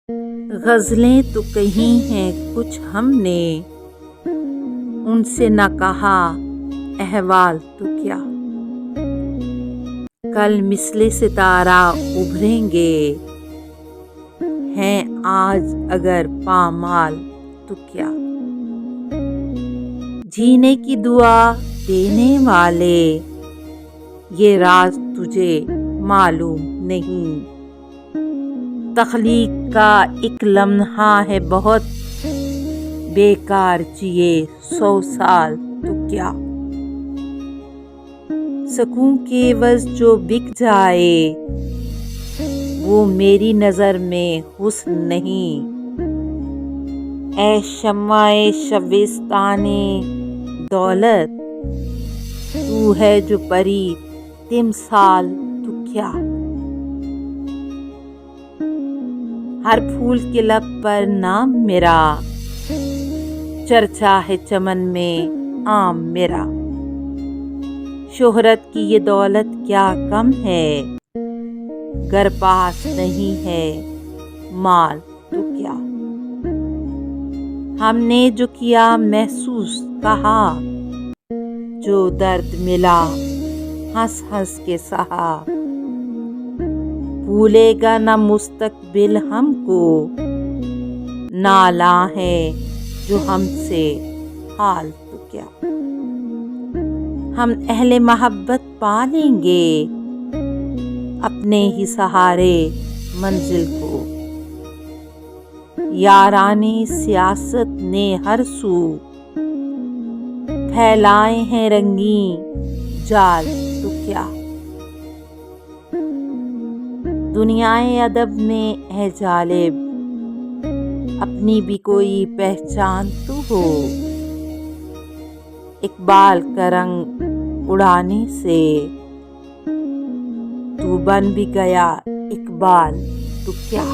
غزلیں تو کہی ہیں کچھ ہم نے، ان سے نہ کہا احوال تو کیا۔ کل مثل ستارہ ابھریں گے، ہیں آج اگر پامال تو کیا۔ جینے کی دعا دینے والے، یہ راز تجھے معلوم نہیں۔ تخلیق کا ایک لمحہ ہے بہت، بیکار جیے 100 سال تو کیا۔ سکوں کے عوض جو بک جائے، وہ میری نظر میں حسن نہیں۔ اے شمع شبستان دولت، تو ہے جو پری تمثال تو کیا۔ ہر پھول کے لب پر نام میرا، چرچا ہے چمن میں عام میرا۔ شہرت کی یہ دولت کیا کم ہے، گر پاس نہیں ہے مال تو کیا۔ ہم نے جو کیا محسوس کہا، جو درد ملا ہنس ہنس کے سہا۔ بھولے گا نہ مستقبل ہم کو، نالاں ہے جو ہم سے حال تو کیا۔ ہم اہل محبت پا لیں گے، اپنے ہی سہارے منزل کو۔ یاران سیاست نے ہر سو، پھیلائے ہیں رنگین جال تو کیا۔ دنیائے ادب میں اے جالب، اپنی بھی کوئی پہچان تو ہو۔ اقبال کا رنگ اڑانے سے، تو بن بھی گیا اقبال تو کیا۔